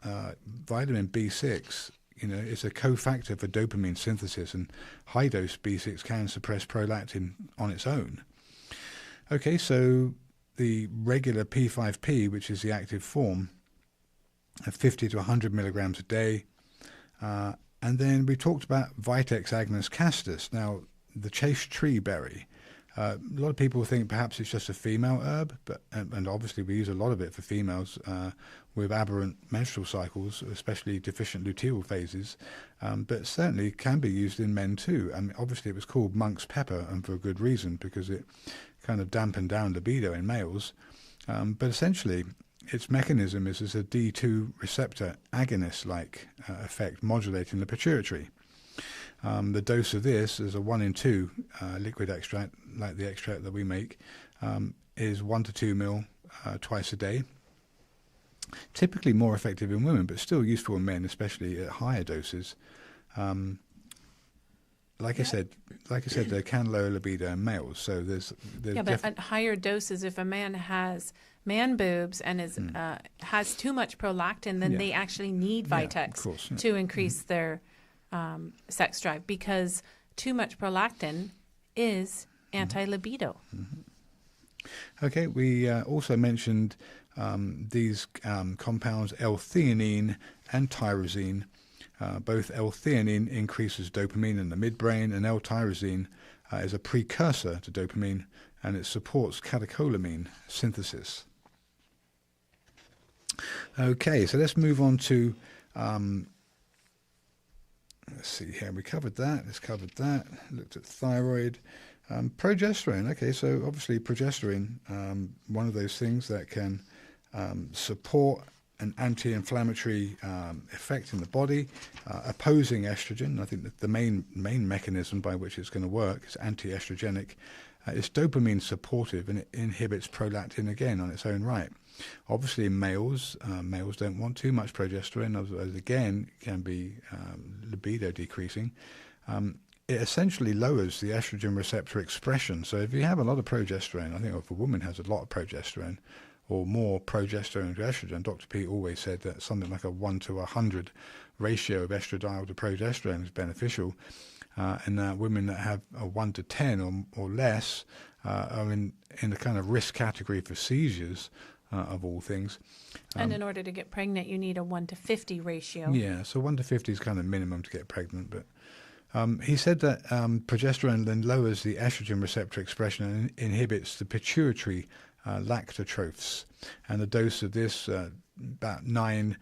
S2: vitamin B6, is a cofactor for dopamine synthesis, and high-dose B6 can suppress prolactin on its own. Okay, so the regular P5P, which is the active form, 50 to 100 milligrams a day. And then we talked about Vitex agnus castus. Now, the chaste tree berry. A lot of people think perhaps it's just a female herb, and obviously we use a lot of it for females with aberrant menstrual cycles, especially deficient luteal phases, but certainly can be used in men too. I mean, obviously it was called monk's pepper, and for a good reason, because it kind of dampened down libido in males. But essentially, its mechanism is as a D2 receptor agonist-like effect, modulating the pituitary. The dose of this is a 1 in 2 liquid extract, like the extract that we make, is 1 to 2 ml twice a day. Typically more effective in women, but still useful in men, especially at higher doses. Like I said, they can lower libido in males. So there's
S3: but at higher doses, if a man has man boobs and is has too much prolactin, then they actually need Vitex to increase their sex drive, because too much prolactin is anti-libido.
S2: Okay, we also mentioned these compounds, L-theanine and tyrosine. Both L-theanine increases dopamine in the midbrain, and L-tyrosine is a precursor to dopamine, and it supports catecholamine synthesis. Okay, so let's move on to let's see here. We covered that. Let's covered that. Looked at thyroid. Progesterone. Okay, so obviously progesterone, one of those things that can support an anti-inflammatory effect in the body, opposing estrogen. I think that the main mechanism by which it's going to work is anti-estrogenic. It's dopamine supportive, and it inhibits prolactin again on its own right. Obviously, in males don't want too much progesterone, as again can be libido decreasing. It essentially lowers the estrogen receptor expression. So if you have a lot of progesterone, I think if a woman has a lot of progesterone, or more progesterone to estrogen, Dr. P always said that something like a 1 to 100 ratio of estradiol to progesterone is beneficial. And women that have a 1 to 10 or less are in the kind of risk category for seizures, of all things.
S3: And in order to get pregnant, you need a 1 to 50 ratio.
S2: Yeah, so 1 to 50 is kind of minimum to get pregnant. But he said that progesterone then lowers the estrogen receptor expression and inhibits the pituitary lactotrophs. And the dose of this, about 9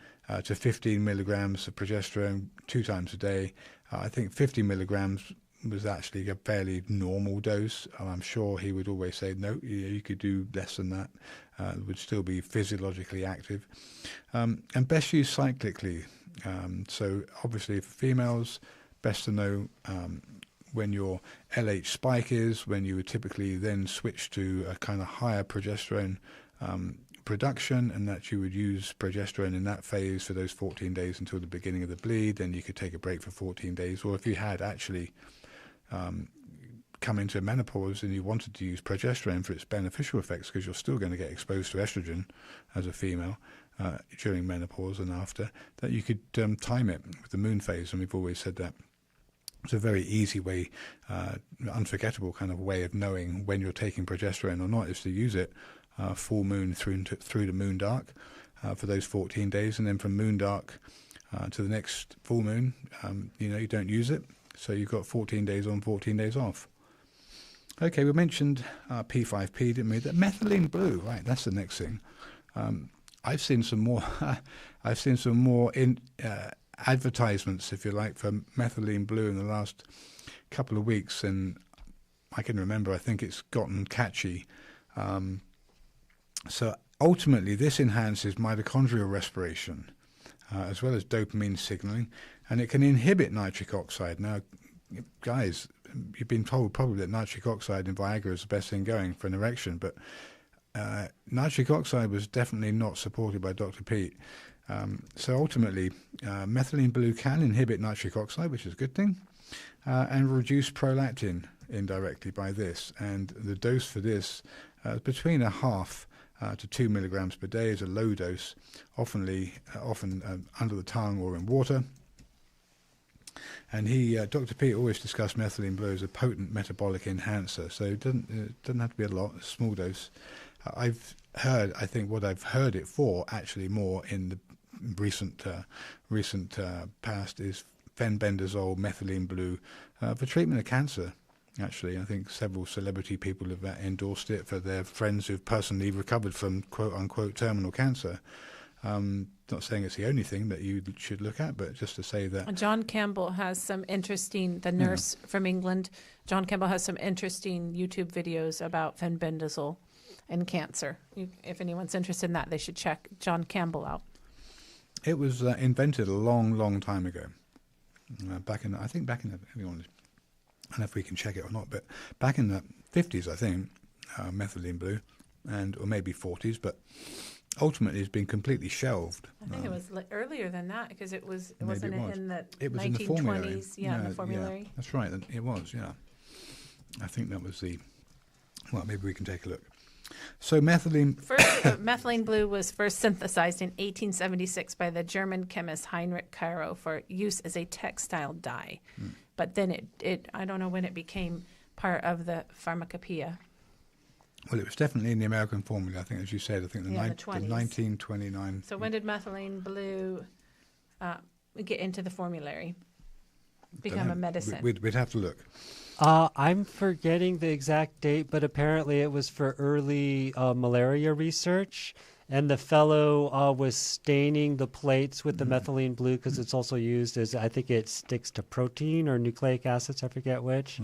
S2: to 15 milligrams of progesterone 2 times a day. I think 50 milligrams was actually a fairly normal dose. I'm sure he would always say, no, you could do less than that. It would still be physiologically active. And best used cyclically. So obviously for females, best to know when your LH spike is, when you would typically then switch to a kind of higher progesterone production, and that you would use progesterone in that phase for those 14 days until the beginning of the bleed. Then you could take a break for 14 days. Or if you had actually come into menopause and you wanted to use progesterone for its beneficial effects, because you're still going to get exposed to estrogen as a female during menopause and after, that you could time it with the moon phase. And we've always said that it's a very easy way, unforgettable kind of way of knowing when you're taking progesterone or not, is to use it full moon through to moon dark for those 14 days. And then from moon dark to the next full moon, you don't use it. So you've got 14 days on, 14 days off. Okay, we mentioned P5P, didn't we? That methylene blue, right? That's the next thing. I've seen some more. I've seen some more advertisements, if you like, for methylene blue in the last couple of weeks, and I can remember. I think it's gotten catchy. So ultimately, this enhances mitochondrial respiration, as well as dopamine signaling, and it can inhibit nitric oxide. Now, guys, you've been told probably that nitric oxide in Viagra is the best thing going for an erection, but nitric oxide was definitely not supported by Dr. Pete. So ultimately, methylene blue can inhibit nitric oxide, which is a good thing, and reduce prolactin indirectly by this. And the dose for this between 0.5 to 2 milligrams per day is a low dose, often under the tongue or in water. And Dr. Pete always discussed methylene blue as a potent metabolic enhancer. So it doesn't have to be a lot, a small dose. I think what I've heard it for actually more in the recent past is fenbendazole, methylene blue, for treatment of cancer. Actually, I think several celebrity people have endorsed it for their friends who've personally recovered from quote-unquote terminal cancer. Not saying it's the only thing that you should look at, but just to say that.
S3: John Campbell has some interesting, the nurse from England, John Campbell has some interesting YouTube videos about fenbendazole and cancer. If anyone's interested in that, they should check John Campbell out.
S2: It was invented a long, long time ago. I don't know if we can check it or not, but back in the 50s, I think, methylene blue, or maybe 40s, but ultimately it's been completely shelved.
S3: I think it was earlier than that, because it wasn't
S2: was.
S3: in the
S2: It was
S3: 1920s.
S2: in the formulary.
S3: In the formulary.
S2: Yeah, that's right. It was, yeah. I think that was maybe we can take a look. So
S3: methylene blue was first synthesized in 1876 by the German chemist Heinrich Cairo for use as a textile dye. But then I don't know when it became part of the pharmacopoeia.
S2: Well, it was definitely in the American formula, I think, as you said. I think the 1929.
S3: So when did methylene blue get into the formulary? Become a medicine?
S2: We'd have to look.
S4: I'm forgetting the exact date, but apparently it was for early malaria research. And the fellow was staining the plates with the methylene blue because it's also used as, I think it sticks to protein or nucleic acids, I forget which.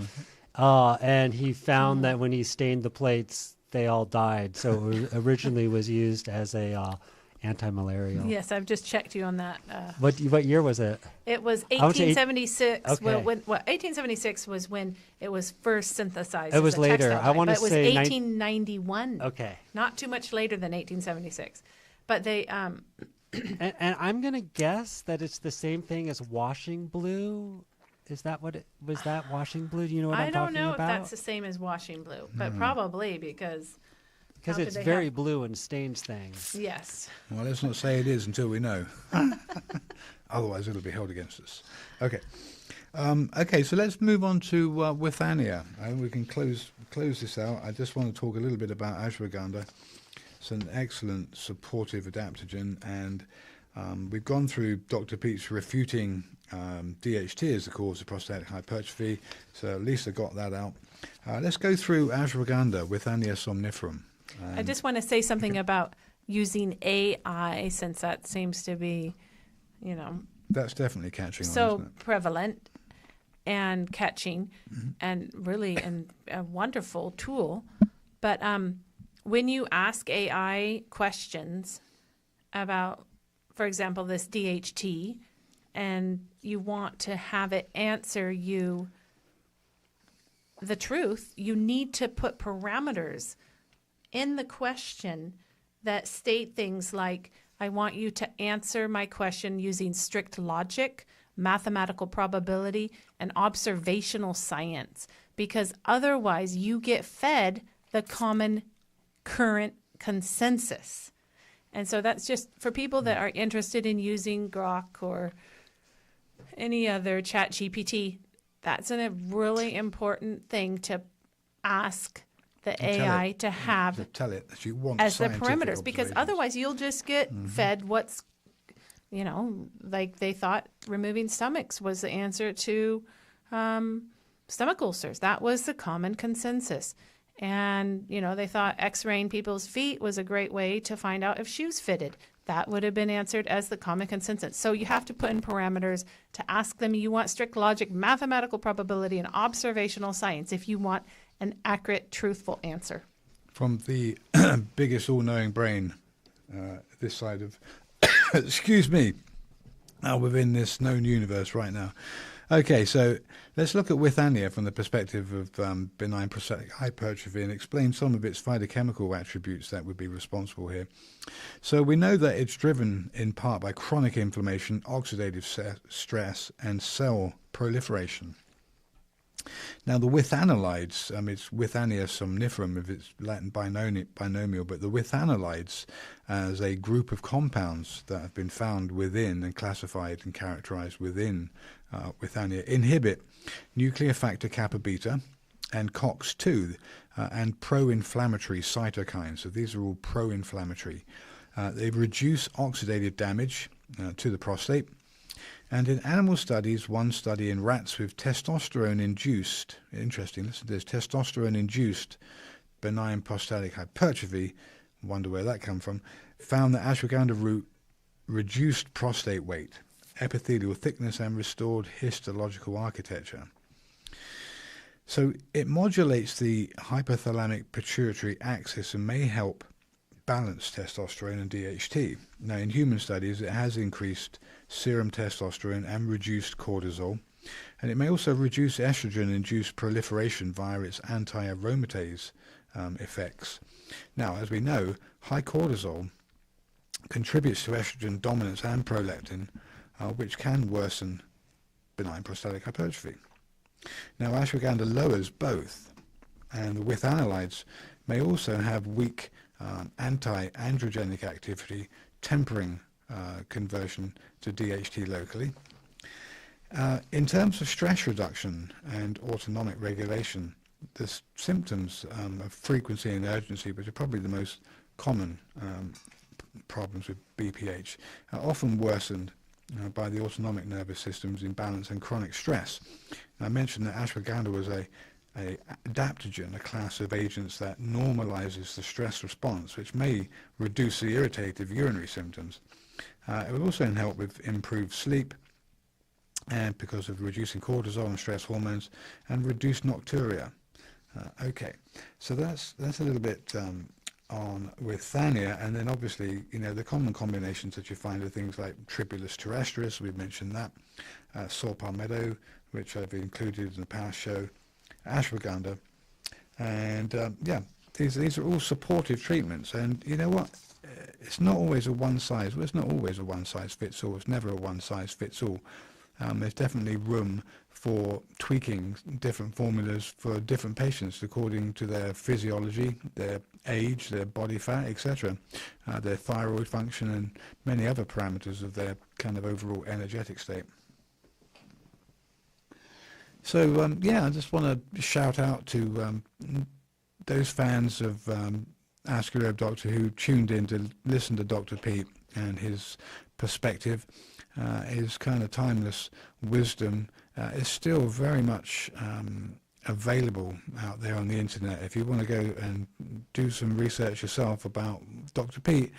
S4: And he found that when he stained the plates, they all died. So it originally was used as a anti-malarial.
S3: Yes, I've just checked you on that.
S4: What year was it?
S3: It was 1876.
S4: Okay.
S3: 1876 was when it was first synthesized.
S4: It was later. I want to say
S3: 1891.
S4: Okay.
S3: Not too much later than 1876, but they.
S4: And I'm gonna guess that it's the same thing as washing blue. Is that what it was? That washing blue? Do you know what I'm talking about?
S3: I don't know if that's the same as washing blue, but probably because
S4: it's very blue and stains things.
S3: Yes.
S2: Well, let's not say it is until we know. Otherwise, it'll be held against us. Okay. Okay, so let's move on to Withania. We can close this out. I just want to talk a little bit about ashwagandha. It's an excellent supportive adaptogen, and we've gone through Dr. Pete's refuting DHT as the cause of prostatic hypertrophy, so at least I got that out. Let's go through ashwagandha, Withania somniferum.
S3: I just want to say something about using AI, since that seems to be,
S2: that's definitely catching on,
S3: so
S2: isn't it?
S3: prevalent and catching, and really a wonderful tool. But when you ask AI questions about, for example, this DHT, and you want to have it answer you the truth, you need to put parameters in the question that state things like, I want you to answer my question using strict logic, mathematical probability, and observational science, because otherwise you get fed the common current consensus. And so that's just for people that are interested in using Grok or any other chat GPT. That's a really important thing to ask the AI to have
S2: to tell it that you want
S3: as the
S2: scientific
S3: parameters, because
S2: observations.
S3: otherwise you'll just get fed what's you know, like they thought removing stomachs was the answer to stomach ulcers. That was the common consensus. And, you know, they thought x-raying people's feet was a great way to find out if shoes fitted. That would have been answered as the common consensus. So you have to put in parameters to ask them. You want strict logic, mathematical probability, and observational science if you want an accurate, truthful answer.
S2: From the biggest all-knowing brain, this side of, excuse me, within this known universe right now. Okay, so let's look at withania from the perspective of benign prostatic hypertrophy and explain some of its phytochemical attributes that would be responsible here. So we know that it's driven in part by chronic inflammation, oxidative stress, and cell proliferation. Now, the withanolides, it's Withania somniferum if it's Latin binomial, but the withanolides as a group of compounds that have been found within and classified and characterized within withania inhibit nuclear factor kappa beta and COX-2 and pro-inflammatory cytokines. So these are all pro-inflammatory. They reduce oxidative damage to the prostate. And in animal studies, one study in rats with testosterone-induced, interesting, listen to this, testosterone-induced benign prostatic hypertrophy, wonder where that came from, found that ashwagandha root reduced prostate weight, epithelial thickness, and restored histological architecture. So it modulates the hypothalamic pituitary axis and may help balance testosterone and DHT. Now, in human studies, it has increased serum testosterone and reduced cortisol, and it may also reduce estrogen-induced proliferation via its anti-aromatase effects. Now, as we know, high cortisol contributes to estrogen dominance and prolactin, which can worsen benign prostatic hypertrophy. Now, ashwagandha lowers both, and the withanolides may also have weak anti-androgenic activity, tempering conversion to DHT locally. In terms of stress reduction and autonomic regulation, the symptoms of frequency and urgency, which are probably the most common problems with BPH, are often worsened by the autonomic nervous system's imbalance and chronic stress. And I mentioned that ashwagandha was a adaptogen, a class of agents that normalizes the stress response, which may reduce the irritative urinary symptoms. It will also help with improved sleep, and because of reducing cortisol and stress hormones, and reduce nocturia. Okay, so that's a little bit on withania, and then obviously, you know, the common combinations that you find are things like tribulus terrestris, we've mentioned that, saw palmetto, which I've included in the past show, ashwagandha, and yeah, these are all supportive treatments. And you know what? It's not always a one size. Well, it's not always a one size fits all. It's never a one size fits all. There's definitely room for tweaking different formulas for different patients according to their physiology, their age, their body fat, etc., their thyroid function, and many other parameters of their kind of overall energetic state. So, yeah, I just want to shout out to those fans of Ask Your Herb Doctor who tuned in to listen to Dr. Pete and his perspective. His kind of timeless wisdom is still very much available out there on the internet. If you want to go and do some research yourself about Dr. Pete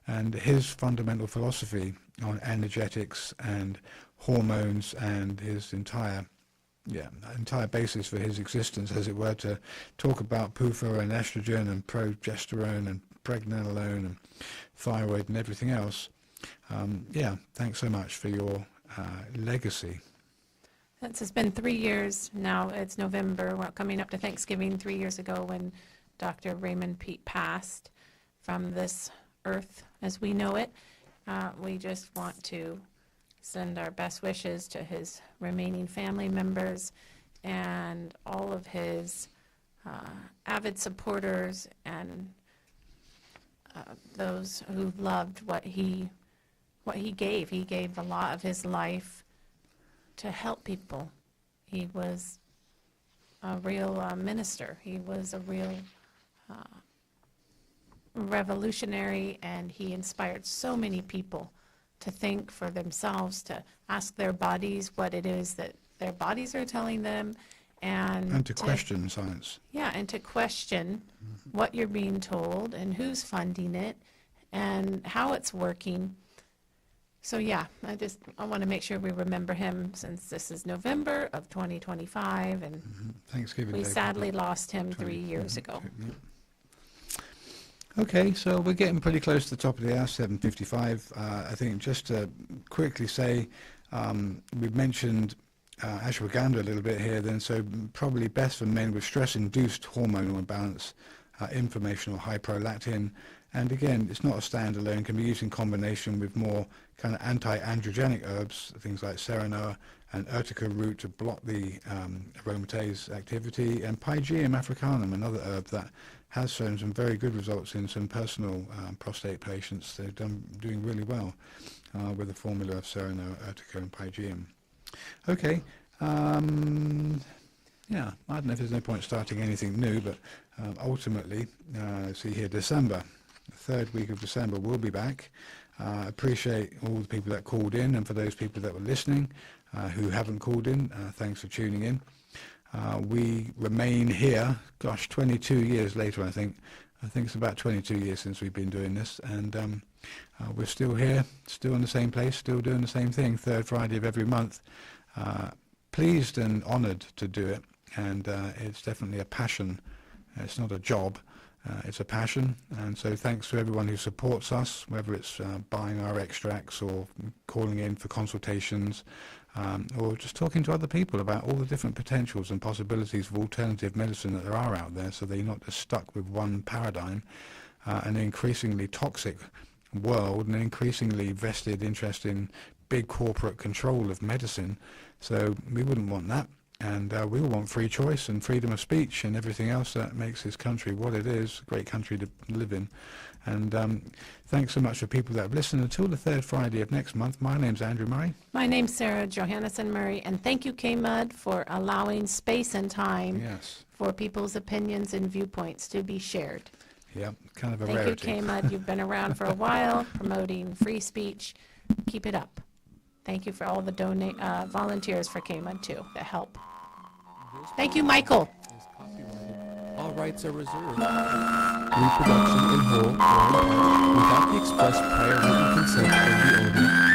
S2: and his fundamental philosophy on energetics and hormones and his entire basis for his existence, as it were, to talk about PUFA and estrogen and progesterone and pregnenolone and thyroid and everything else. Yeah, thanks so much for your legacy.
S3: It's been 3 years now. It's November. We're coming up to Thanksgiving 3 years ago when Dr. Raymond Pete passed from this earth as we know it. We just want to send our best wishes to his remaining family members and all of his avid supporters and those who loved what he gave. He gave a lot of his life to help people. He was a real minister. He was a real revolutionary, and he inspired so many people to think for themselves, to ask their bodies what it is that their bodies are telling them,
S2: And to question science.
S3: yeah, and to question what you're being told and who's funding it and how it's working. So yeah, I want to make sure we remember him, since this is November of 2025, and
S2: Thanksgiving
S3: we
S2: Day.
S3: sadly lost him 3 years ago.
S2: Yeah. Okay, so we're getting pretty close to the top of the hour, 7:55. I think just to quickly say, we've mentioned ashwagandha a little bit here then, so probably best for men with stress-induced hormonal imbalance, informational hyperolactin. And again, it's not a standalone, can be used in combination with more kind of anti-androgenic herbs, things like serenoa and urtica root to block the aromatase activity, and Pygeum africanum, another herb that has shown some very good results in some personal prostate patients. They're doing really well with the formula of serenoa, urtica and Pygeum. Okay, yeah, I don't know if there's no point starting anything new, but ultimately, see here, December, the third week of December, we'll be back. Appreciate all the people that called in, and for those people that were listening who haven't called in, thanks for tuning in. We remain here, gosh, 22 years later, I think. I think it's about 22 years since we've been doing this, and we're still here, still in the same place, still doing the same thing, third Friday of every month. Pleased and honoured to do it, and it's definitely a passion. It's not a job, it's a passion, and so thanks to everyone who supports us, whether it's buying our extracts or calling in for consultations, or just talking to other people about all the different potentials and possibilities of alternative medicine that there are out there, so that you're not just stuck with one paradigm, an increasingly toxic world, and an increasingly vested interest in big corporate control of medicine. So we wouldn't want that, and we all want free choice and freedom of speech and everything else that makes this country what it is, a great country to live in. And thanks so much for people that have listened. Until the third Friday of next month, my name's Andrew Murray.
S3: My name's Sarah Johannesson Murray, and thank you, KMUD, for allowing space and time for people's opinions and viewpoints to be shared.
S2: Yeah, kind of a
S3: Thank
S2: rarity.
S3: you, KMUD. You've been around for a while promoting free speech. Keep it up. Thank you for all the volunteers for KMUD too that help. Thank you, Michael.
S1: All rights are reserved. Reproduction in whole or in part without the express prior written consent of the owner